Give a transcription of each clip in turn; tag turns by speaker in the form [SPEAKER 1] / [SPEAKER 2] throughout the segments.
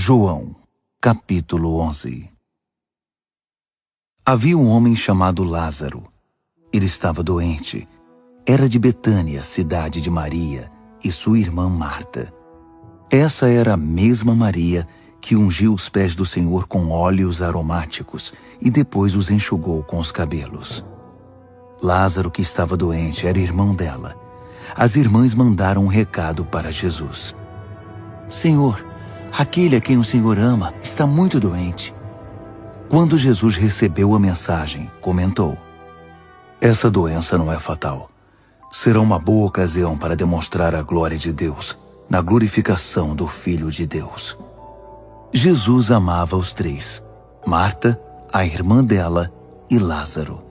[SPEAKER 1] João, capítulo 11. Havia um homem chamado Lázaro. Ele estava doente. Era de Betânia, cidade de Maria, e sua irmã Marta. Essa era a mesma Maria que ungiu os pés do Senhor com óleos aromáticos e depois os enxugou com os cabelos. Lázaro, que estava doente, era irmão dela. As irmãs mandaram um recado para Jesus. Senhor, aquele a quem o Senhor ama está muito doente. Quando Jesus recebeu a mensagem, comentou: essa doença não é fatal. Será uma boa ocasião para demonstrar a glória de Deus, na glorificação do Filho de Deus. Jesus amava os três: Marta, a irmã dela e Lázaro.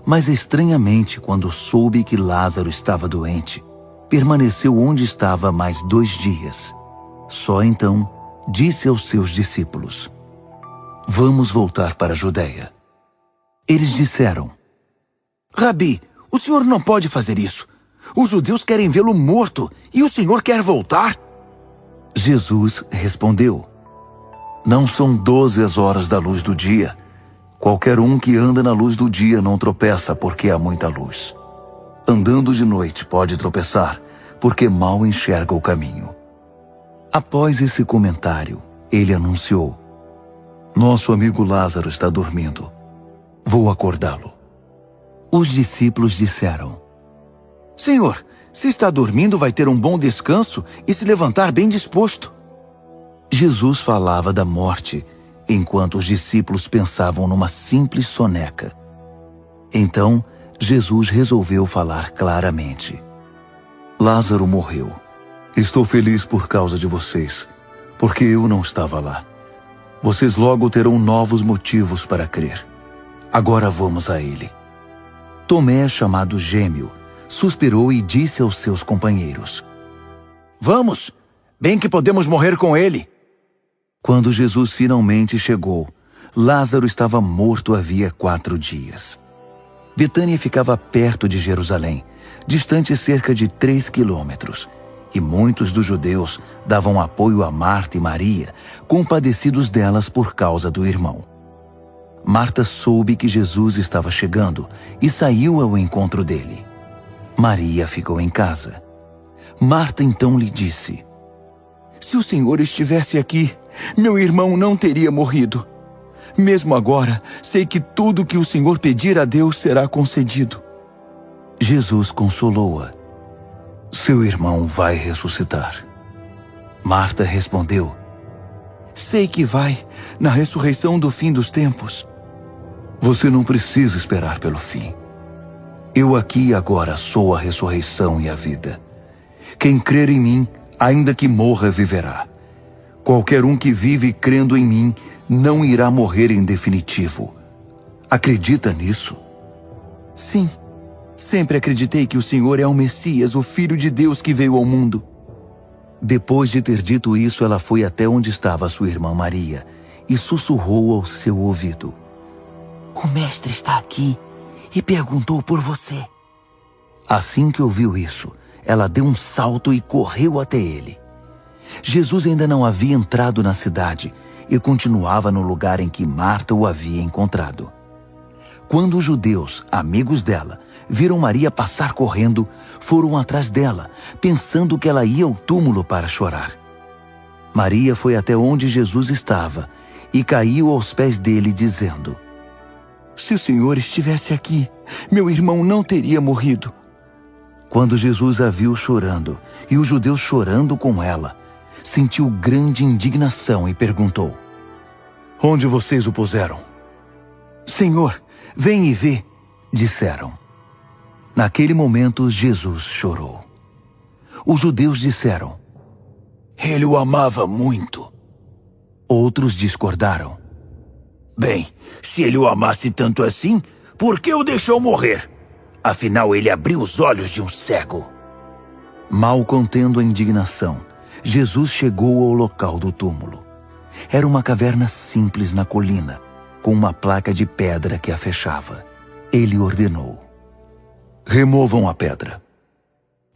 [SPEAKER 1] Mas estranhamente, quando soube que Lázaro estava doente, permaneceu onde estava mais 2 dias. Só então disse aos seus discípulos: vamos voltar para a Judeia. Eles disseram: Rabi, o senhor não pode fazer isso. Os judeus querem vê-lo morto e o senhor quer voltar? Jesus respondeu: não são 12 as horas da luz do dia. Qualquer um que anda na luz do dia não tropeça porque há muita luz. Andando de noite pode tropeçar, porque mal enxerga o caminho. Após esse comentário, ele anunciou: nosso amigo Lázaro está dormindo. Vou acordá-lo. Os discípulos disseram: Senhor, se está dormindo, vai ter um bom descanso e se levantar bem disposto. Jesus falava da morte, enquanto os discípulos pensavam numa simples soneca. Então, Jesus resolveu falar claramente: Lázaro morreu. Estou feliz por causa de vocês, porque eu não estava lá. Vocês logo terão novos motivos para crer. Agora vamos a ele. Tomé, chamado Gêmeo, suspirou e disse aos seus companheiros: vamos, bem que podemos morrer com ele. Quando Jesus finalmente chegou, Lázaro estava morto havia 4 dias. Betânia ficava perto de Jerusalém, distante cerca de 3 quilômetros, e muitos dos judeus davam apoio a Marta e Maria, compadecidos delas por causa do irmão. Marta soube que Jesus estava chegando e saiu ao encontro dele. Maria ficou em casa. Marta então lhe disse: se o Senhor estivesse aqui, meu irmão não teria morrido. Mesmo agora, sei que tudo que o Senhor pedir a Deus será concedido. Jesus consolou-a: seu irmão vai ressuscitar. Marta respondeu: sei que vai, na ressurreição do fim dos tempos. Você não precisa esperar pelo fim. Eu aqui e agora sou a ressurreição e a vida. Quem crer em mim, ainda que morra, viverá. Qualquer um que vive crendo em mim não irá morrer em definitivo. Acredita nisso? Sim. Sempre acreditei que o Senhor é o Messias, o Filho de Deus que veio ao mundo. Depois de ter dito isso, ela foi até onde estava sua irmã Maria e sussurrou ao seu ouvido: o mestre está aqui e perguntou por você. Assim que ouviu isso, ela deu um salto e correu até ele. Jesus ainda não havia entrado na cidade e continuava no lugar em que Marta o havia encontrado. Quando os judeus, amigos dela, viram Maria passar correndo, foram atrás dela, pensando que ela ia ao túmulo para chorar. Maria foi até onde Jesus estava e caiu aos pés dele, dizendo: se o Senhor estivesse aqui, meu irmão não teria morrido. Quando Jesus a viu chorando e os judeus chorando com ela, sentiu grande indignação e perguntou: onde vocês o puseram? Senhor, vem e vê, disseram. Naquele momento, Jesus chorou. Os judeus disseram: ele o amava muito. Outros discordaram: bem, se ele o amasse tanto assim, por que o deixou morrer? Afinal, ele abriu os olhos de um cego. Mal contendo a indignação, Jesus chegou ao local do túmulo. Era uma caverna simples na colina, com uma placa de pedra que a fechava. Ele ordenou: removam a pedra.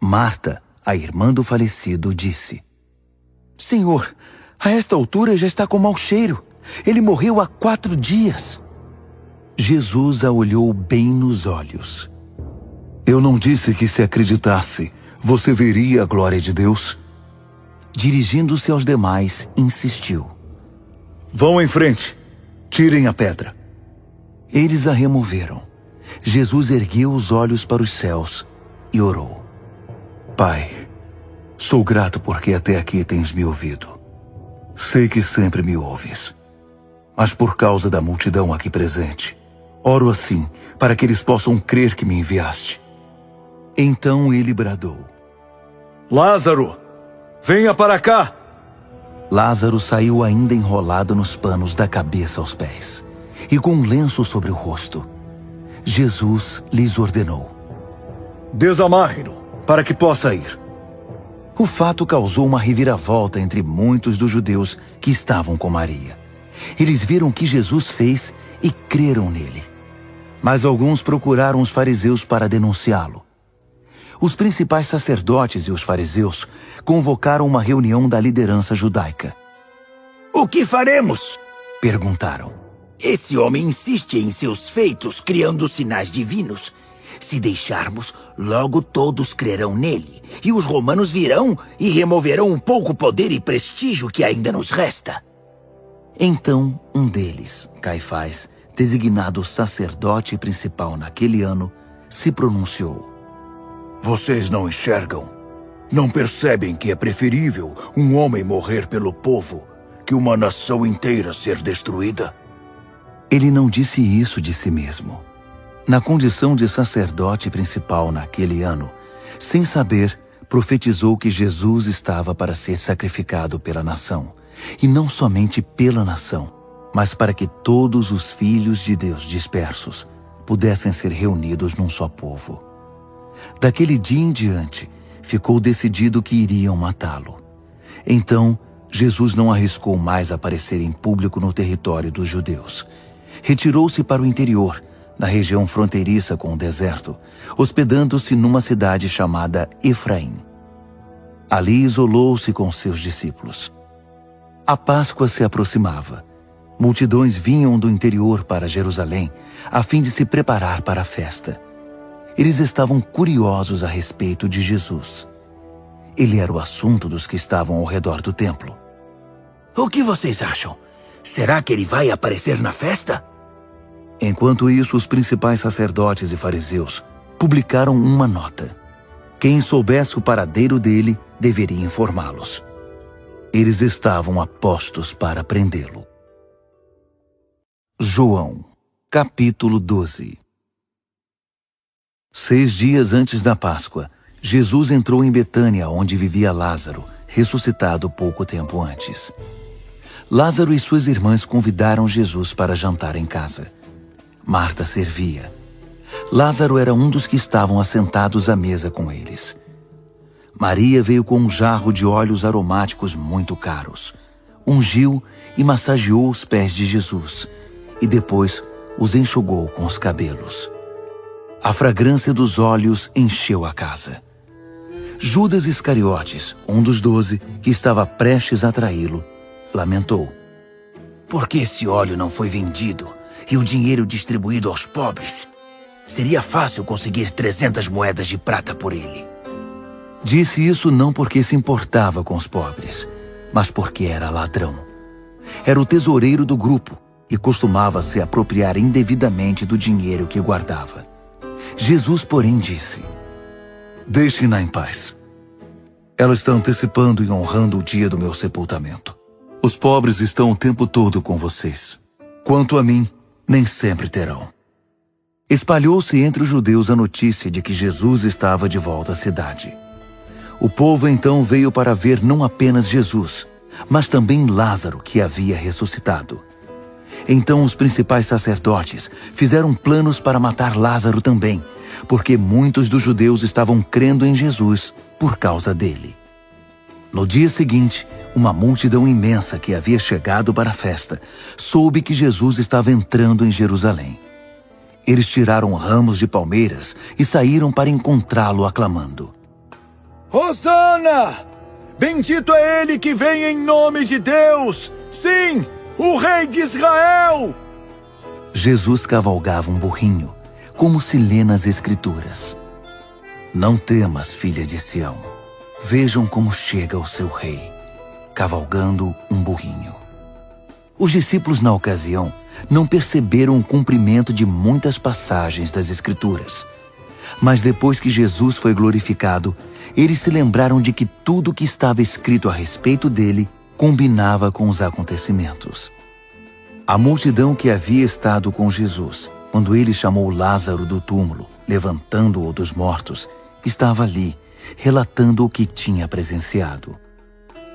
[SPEAKER 1] Marta, a irmã do falecido, disse: Senhor, A esta altura já está com mau cheiro. Ele morreu há 4 dias. Jesus a olhou bem nos olhos. Eu não disse que se acreditasse, você veria a glória de Deus? Dirigindo-se aos demais, insistiu. Vão em frente. Tirem a pedra. Eles a removeram. Jesus ergueu os olhos para os céus e orou. Pai, sou grato porque até aqui tens me ouvido. Sei que sempre me ouves. Mas por causa da multidão aqui presente, oro assim para que eles possam crer que me enviaste. Então ele bradou. Lázaro, venha para cá! Lázaro saiu ainda enrolado nos panos da cabeça aos pés e com um lenço sobre o rosto. Jesus lhes ordenou. Desamarre-no para que possa ir. O fato causou uma reviravolta entre muitos dos judeus que estavam com Maria. Eles viram o que Jesus fez e creram nele. Mas alguns procuraram os fariseus para denunciá-lo. Os principais sacerdotes e os fariseus convocaram uma reunião da liderança judaica. O que faremos? Perguntaram. Esse homem insiste em seus feitos, criando sinais divinos. Se deixarmos, logo todos crerão nele, e os romanos virão e removerão um pouco poder e prestígio que ainda nos resta. Então, um deles, Caifás, designado sacerdote principal naquele ano, se pronunciou. Vocês não enxergam? Não percebem que é preferível um homem morrer pelo povo que uma nação inteira ser destruída? Ele não disse isso de si mesmo. Na condição de sacerdote principal naquele ano, sem saber, profetizou que Jesus estava para ser sacrificado pela nação, e não somente pela nação, mas para que todos os filhos de Deus dispersos pudessem ser reunidos num só povo. Daquele dia em diante, ficou decidido que iriam matá-lo. Então, Jesus não arriscou mais aparecer em público no território dos judeus. Retirou-se para o interior, na região fronteiriça com o deserto, hospedando-se numa cidade chamada Efraim. Ali isolou-se com seus discípulos. A Páscoa se aproximava. Multidões vinham do interior para Jerusalém, a fim de se preparar para a festa. Eles estavam curiosos a respeito de Jesus. Ele era o assunto dos que estavam ao redor do templo. O que vocês acham? Será que ele vai aparecer na festa? Enquanto isso, os principais sacerdotes e fariseus publicaram uma nota. Quem soubesse o paradeiro dele deveria informá-los. Eles estavam a postos para prendê-lo. João, capítulo 12. 6 dias antes da Páscoa, Jesus entrou em Betânia, onde vivia Lázaro, ressuscitado pouco tempo antes. Lázaro e suas irmãs convidaram Jesus para jantar em casa. Marta servia. Lázaro era um dos que estavam assentados à mesa com eles. Maria veio com um jarro de óleos aromáticos muito caros. Ungiu e massageou os pés de Jesus, e depois os enxugou com os cabelos. A fragrância dos óleos encheu a casa. Judas Iscariotes, um dos 12, que estava prestes a traí-lo, lamentou. Por que esse óleo não foi vendido e o dinheiro distribuído aos pobres? Seria fácil conseguir 300 moedas de prata por ele. Disse isso não porque se importava com os pobres, mas porque era ladrão. Era o tesoureiro do grupo e costumava se apropriar indevidamente do dinheiro que guardava. Jesus, porém, disse: Deixem-na em paz. Ela está antecipando e honrando o dia do meu sepultamento. Os pobres estão o tempo todo com vocês. Quanto a mim, nem sempre terão. Espalhou-se entre os judeus a notícia de que Jesus estava de volta à cidade. O povo então veio para ver não apenas Jesus, mas também Lázaro, que havia ressuscitado. Então os principais sacerdotes fizeram planos para matar Lázaro também, porque muitos dos judeus estavam crendo em Jesus por causa dele. No dia seguinte, uma multidão imensa que havia chegado para a festa soube que Jesus estava entrando em Jerusalém. Eles tiraram ramos de palmeiras e saíram para encontrá-lo aclamando: Hosana!
[SPEAKER 2] Bendito é ele que vem em nome de Deus! Sim, o Rei de Israel!
[SPEAKER 1] Jesus cavalgava um burrinho, como se lê nas Escrituras. Não temas, filha de Sião. Vejam como chega o seu rei, cavalgando um burrinho. Os discípulos, na ocasião, não perceberam o cumprimento de muitas passagens das Escrituras. Mas depois que Jesus foi glorificado, eles se lembraram de que tudo o que estava escrito a respeito dele combinava com os acontecimentos. A multidão que havia estado com Jesus, quando ele chamou Lázaro do túmulo, levantando-o dos mortos, estava ali, relatando o que tinha presenciado.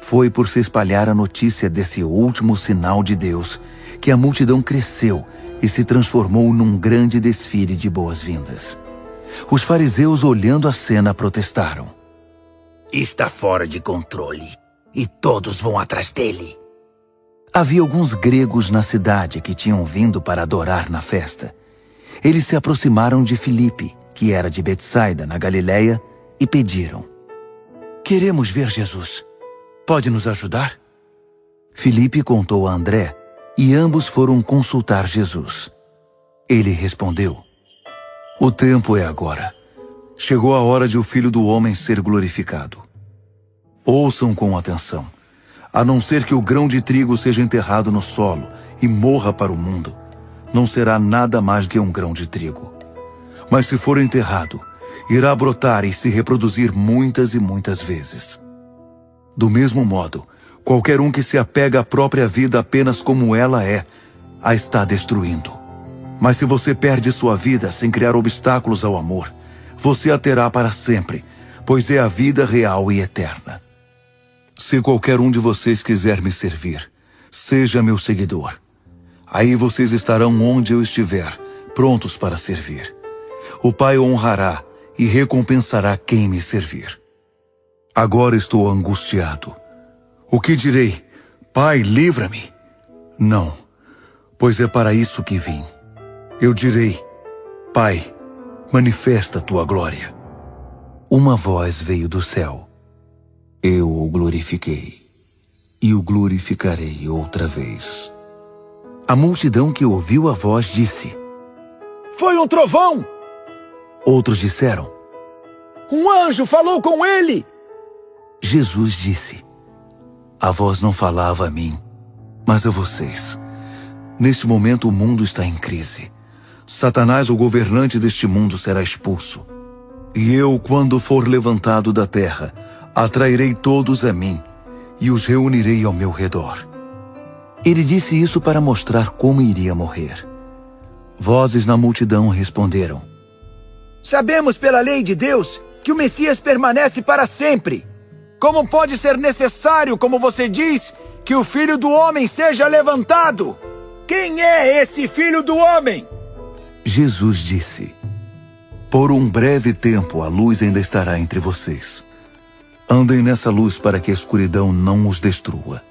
[SPEAKER 1] Foi por se espalhar a notícia desse último sinal de Deus que a multidão cresceu e se transformou num grande desfile de boas-vindas. Os fariseus, olhando a cena, protestaram.
[SPEAKER 3] Está fora de controle, e todos vão atrás dele.
[SPEAKER 1] Havia alguns gregos na cidade que tinham vindo para adorar na festa. Eles se aproximaram de Filipe, que era de Betsaida, na Galileia, e pediram: Queremos ver Jesus. Pode nos ajudar? Filipe contou a André, e ambos foram consultar Jesus. Ele respondeu: O tempo é agora. Chegou a hora de o Filho do Homem ser glorificado. Ouçam com atenção. A não ser que o grão de trigo seja enterrado no solo e morra para o mundo, não será nada mais que um grão de trigo. Mas se for enterrado, irá brotar e se reproduzir muitas e muitas vezes. Do mesmo modo, qualquer um que se apega à própria vida apenas como ela é, a está destruindo. Mas se você perde sua vida sem criar obstáculos ao amor, você a terá para sempre, pois é a vida real e eterna. Se qualquer um de vocês quiser me servir, seja meu seguidor. Aí vocês estarão onde eu estiver, prontos para servir. O Pai honrará e recompensará quem me servir. Agora estou angustiado. O que direi? Pai, livra-me? Não, pois é para isso que vim. Eu direi: Pai, manifesta tua glória. Uma voz veio do céu. Eu o glorifiquei, e o glorificarei outra vez. A multidão que ouviu a voz disse:
[SPEAKER 2] Foi um trovão!
[SPEAKER 1] Outros disseram:
[SPEAKER 2] Um anjo falou com ele!
[SPEAKER 1] Jesus disse: A voz não falava a mim, mas a vocês. Neste momento o mundo está em crise. Satanás, o governante deste mundo, será expulso. E eu, quando for levantado da terra, atrairei todos a mim e os reunirei ao meu redor. Ele disse isso para mostrar como iria morrer. Vozes na multidão responderam:
[SPEAKER 2] Sabemos pela lei de Deus que o Messias permanece para sempre. Como pode ser necessário, como você diz, que o Filho do Homem seja levantado? Quem é esse Filho do Homem?
[SPEAKER 1] Jesus disse: Por um breve tempo a luz ainda estará entre vocês. Andem nessa luz para que a escuridão não os destrua.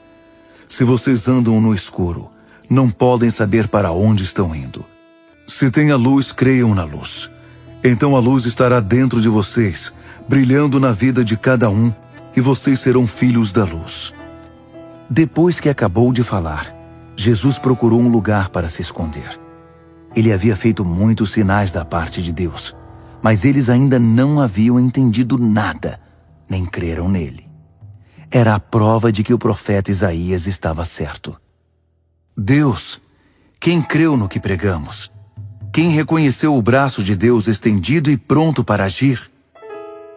[SPEAKER 1] Se vocês andam no escuro, não podem saber para onde estão indo. Se tem a luz, creiam na luz. Então a luz estará dentro de vocês, brilhando na vida de cada um, e vocês serão filhos da luz. Depois que acabou de falar, Jesus procurou um lugar para se esconder. Ele havia feito muitos sinais da parte de Deus, mas eles ainda não haviam entendido nada, nem creram nele. Era a prova de que o profeta Isaías estava certo. Deus, quem creu no que pregamos? Quem reconheceu o braço de Deus estendido e pronto para agir?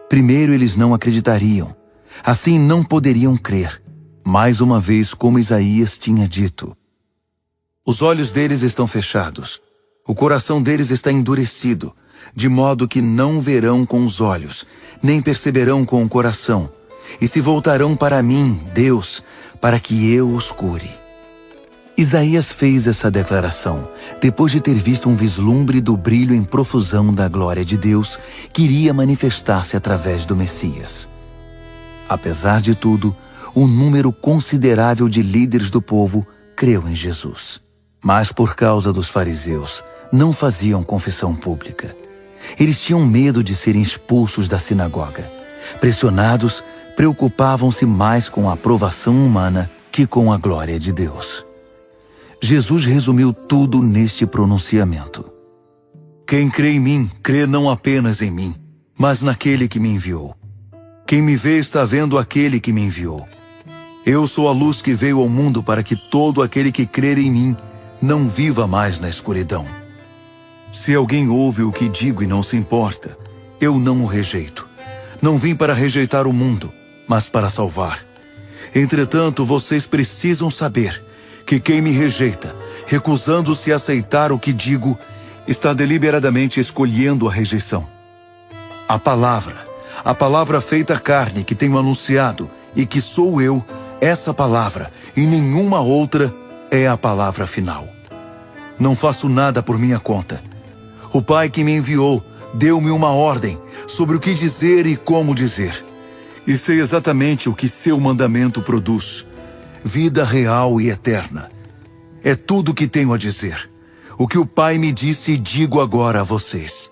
[SPEAKER 1] Primeiro eles não acreditariam, assim não poderiam crer, mais uma vez como Isaías tinha dito. Os olhos deles estão fechados, o coração deles está endurecido, de modo que não verão com os olhos, nem perceberão com o coração, e se voltarão para mim, Deus, para que eu os cure. Isaías fez essa declaração depois de ter visto um vislumbre do brilho em profusão da glória de Deus que iria manifestar-se através do Messias. Apesar de tudo, um número considerável de líderes do povo creu em Jesus. Mas por causa dos fariseus, não faziam confissão pública. Eles tinham medo de serem expulsos da sinagoga. Pressionados, preocupavam-se mais com a aprovação humana que com a glória de Deus. Jesus resumiu tudo neste pronunciamento. Quem crê em mim, crê não apenas em mim, mas naquele que me enviou. Quem me vê está vendo aquele que me enviou. Eu sou a luz que veio ao mundo para que todo aquele que crer em mim não viva mais na escuridão. Se alguém ouve o que digo e não se importa, eu não o rejeito. Não vim para rejeitar o mundo, mas para salvar. Entretanto, vocês precisam saber que quem me rejeita, recusando-se a aceitar o que digo, está deliberadamente escolhendo a rejeição. A palavra feita carne que tenho anunciado e que sou eu, essa palavra e nenhuma outra é a palavra final. Não faço nada por minha conta. O Pai que me enviou deu-me uma ordem sobre o que dizer e como dizer. E sei exatamente o que seu mandamento produz: vida real e eterna. É tudo o que tenho a dizer. O que o Pai me disse, digo agora a vocês.